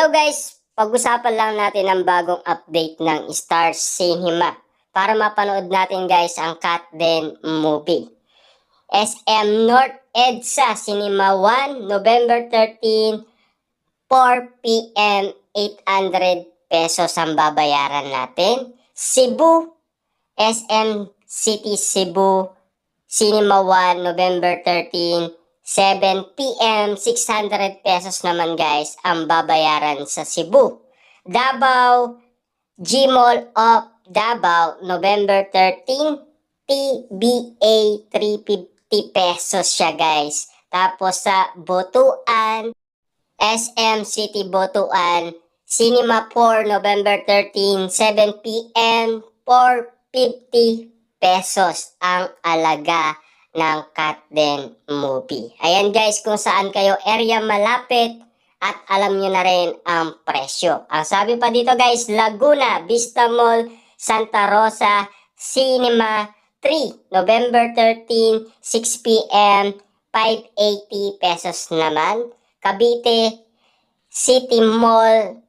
Hello guys, pag-usapan lang natin ang bagong update ng Star Cinema para mapanood natin guys ang Cat Den movie. SM North EDSA Cinema 1, November 13, 4 p.m. 800 pesos ang babayaran natin. Cebu, SM City Cebu Cinema 1, November 13, 7 p.m. 600 pesos naman guys ang babayaran sa Cebu. Davao, G-Mall of Davao, November 13, TBA 350 pesos siya guys. Tapos sa Botuan, SM City Botuan, Cinema 4, November 13, 7 p.m. 450 pesos ang alaga ng Cat Den movie. Ayan guys, kung saan kayo area malapit at alam nyo na rin ang presyo. Ang sabi pa dito guys, Laguna, Vista Mall, Santa Rosa, Cinema 3, November 13, 6 p.m. 580 pesos naman. Cavite, City Mall,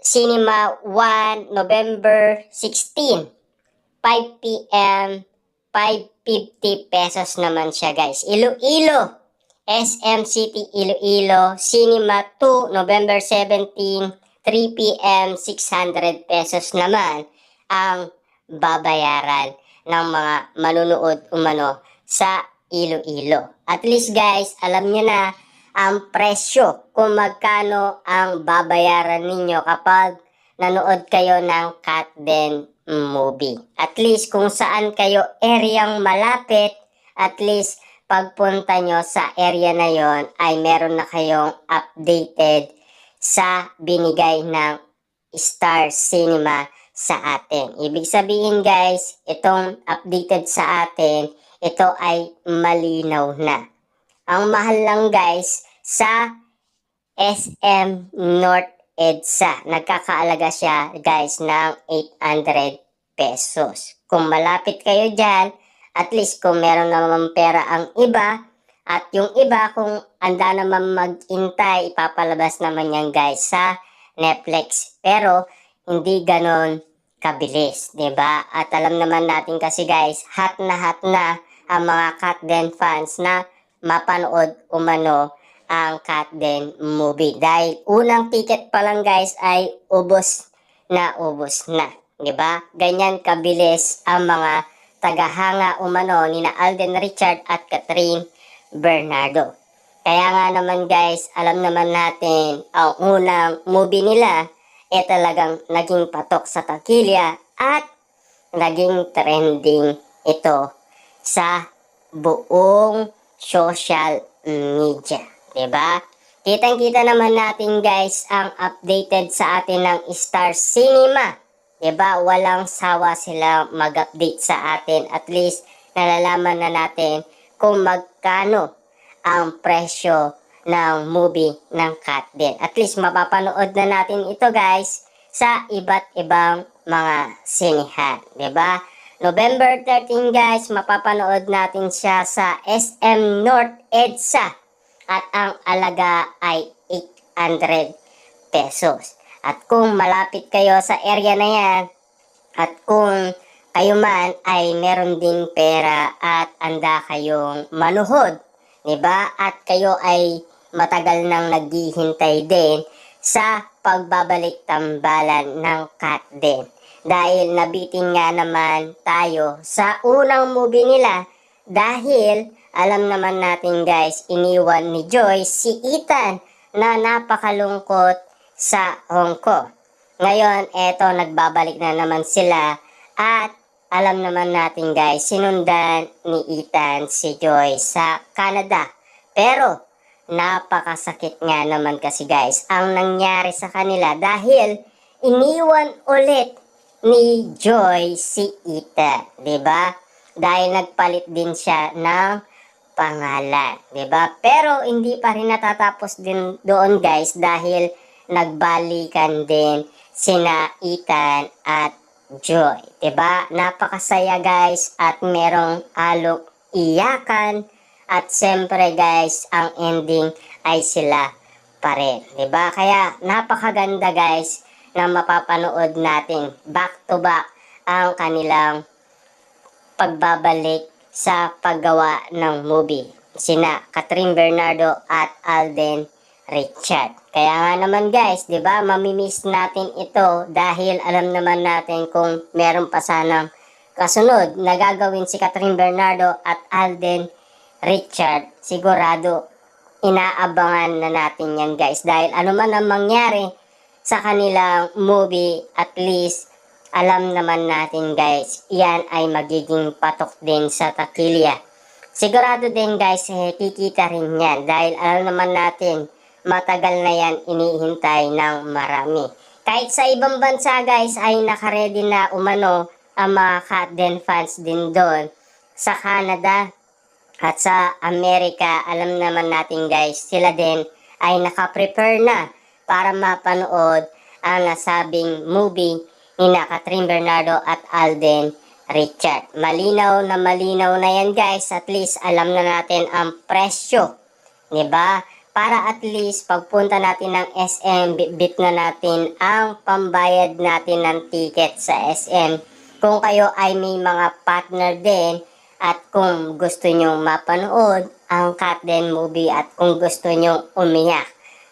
Cinema 1, November 16, 5 p.m. 550 pesos naman siya guys. Iloilo, SM City Iloilo, Cinema 2, November 17, 3 p.m. 600 pesos naman ang babayaran ng mga manunood umano sa Iloilo. At least guys, alam nyo na ang presyo kung magkano ang babayaran ninyo kapag nanood kayo ng Cat Den movie. At least kung saan kayo areang malapit, at least pagpunta nyo sa area na yon ay meron na kayong updated sa binigay ng Star Cinema sa atin. Ibig sabihin guys, itong updated sa atin, ito ay malinaw na. Ang mahal lang guys sa SM North EDSA. Nagkakaalaga siya guys ng 800 pesos. Kung malapit kayo dyan, at least kung meron naman pera ang iba, at yung iba kung anda naman mag-intay, ipapalabas naman yan guys sa Netflix. Pero hindi ganon kabilis, 'di ba? At alam naman natin kasi guys, hot na ang mga Cat Den fans na mapanood umano ang Cat Den movie. Dahil unang ticket pa lang guys ay ubos na. 'Di ba? Ganyan kabilis ang mga tagahanga umano ni na Alden Richard at Catherine Bernardo. Kaya nga naman guys, alam naman natin ang unang movie nila talagang naging patok sa takilya at naging trending ito sa buong social media. Diba? Kitang-kita naman natin guys ang updated sa atin ng Star Cinema. Diba? Walang sawa sila mag-update sa atin. At least nalalaman na natin kung magkano ang presyo ng movie ng Cat Den. At least mapapanood na natin ito guys sa iba't ibang mga sinihan. Diba? November 13 guys, mapapanood natin siya sa SM North EDSA. At ang alaga ay 800 pesos. At kung malapit kayo sa area na yan, at kung kayo man ay meron din pera at anda kayong manuhod, diba? At kayo ay matagal nang naghihintay din sa pagbabalik tambalan ng Cat Den. Dahil nabitin nga naman tayo sa unang movie nila dahil alam naman natin guys, iniwan ni Joy si Ethan na napakalungkot sa Hong Kong. Ngayon, eto nagbabalik na naman sila at alam naman natin guys, sinundan ni Ethan si Joy sa Canada. Pero napakasakit nga naman kasi guys ang nangyari sa kanila dahil iniwan ulit ni Joy si Ethan, 'di ba? Dahil nagpalit din siya ng pangalan, 'di ba? Pero hindi pa rin natatapos din doon guys dahil nagbalikan din sina Ethan at Joy, 'di ba? Napakasaya guys at merong alok iyakan at siyempre guys ang ending ay sila pa rin, 'di ba? Kaya napakaganda guys na mapapanood natin back to back ang kanilang pagbabalik sa paggawa ng movie. Sina Catherine Bernardo at Alden Richard. Kaya nga naman guys, 'di ba? Mamimiss natin ito dahil alam naman natin kung meron pa sanang kasunod na gagawin si Catherine Bernardo at Alden Richard. Sigurado inaabangan na natin yan guys dahil ano man ang mangyari sa kanilang movie, at least alam naman natin guys, yan ay magiging patok din sa takilya. Sigurado din guys, kikita rin yan dahil alam naman natin, matagal na yan inihintay ng marami. Kahit sa ibang bansa guys ay nakaredy na umano ang mga Katden fans din doon sa Canada at sa Amerika. Alam naman natin guys, sila din ay nakaprepare na para mapanood ang nasabing movie ni Catherine Bernardo at Alden Richard. Malinaw na yan guys, at least alam na natin ang presyo, 'di ba? Para at least pagpunta natin ng SM, bit na natin ang pambayad natin ng ticket sa SM. Kung kayo ay may mga partner din at kung gusto nyo mapanood ang Katden movie at kung gusto nyo umiyak,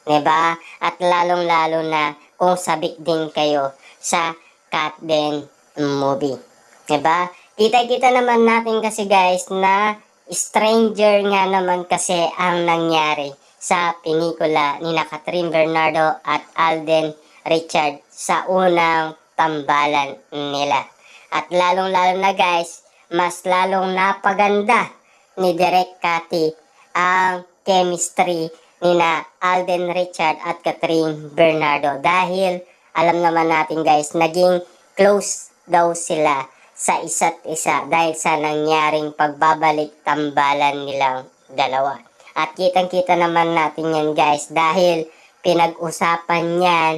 'di ba? At lalong-lalo na kung sabik din kayo sa Katden movie, 'di ba? Kita-kita naman natin kasi guys na stranger nga naman kasi ang nangyari sa pelikula ni Catherine Bernardo at Alden Richard sa unang tambalan nila. At lalong-lalo na guys, mas lalong napaganda ni Direk Cathy ang chemistry ni Alden Richard at Catherine Bernardo dahil alam naman natin guys, naging close daw sila sa isa't isa dahil sa nangyaring pagbabalik tambalan nilang dalawa. At kitang-kita naman natin yan guys dahil pinag-usapan yan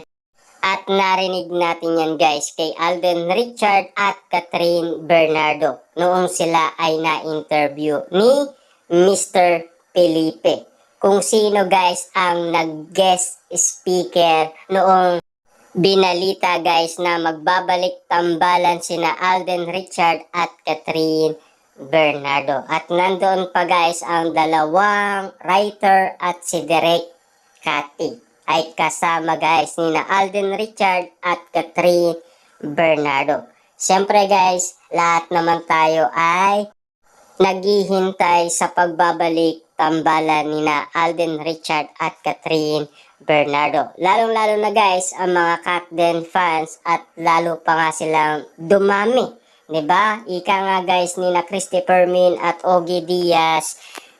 at narinig natin yan guys kay Alden Richard at Catherine Bernardo noong sila ay na-interview ni Mr. Felipe. Kung sino guys ang nag-guest speaker noong binalita guys na magbabalik tambalan sina Alden Richard at Catherine Bernardo. At nandoon pa guys ang dalawang writer at si Direk Cathy ay kasama guys ni Alden Richard at Catherine Bernardo. Siyempre guys, lahat naman tayo ay naghihintay sa pagbabalik tambalan ni Alden Richard at Catherine Bernardo. Lalong-lalo na guys ang mga Katden fans at lalo pa nga silang dumami. 'Di ba? Ika nga guys ni Christy Fermin at Ogie Diaz,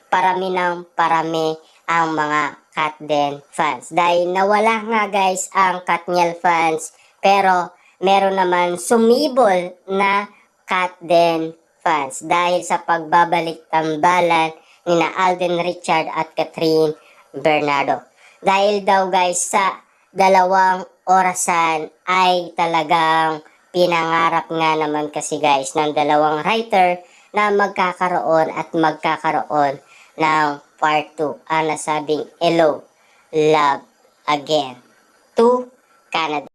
parami ng parami ang mga Katden fans. Dahil nawala nga guys ang Katniel fans, pero meron naman sumibol na Katden fans dahil sa pagbabalik tambalan ni Alden Richard at Catherine Bernardo. Dahil daw guys sa dalawang orasan ay talagang pinangarap nga naman kasi guys ng dalawang writer na magkakaroon ng part 2 ang nasabing Hello, Love Again to Canada.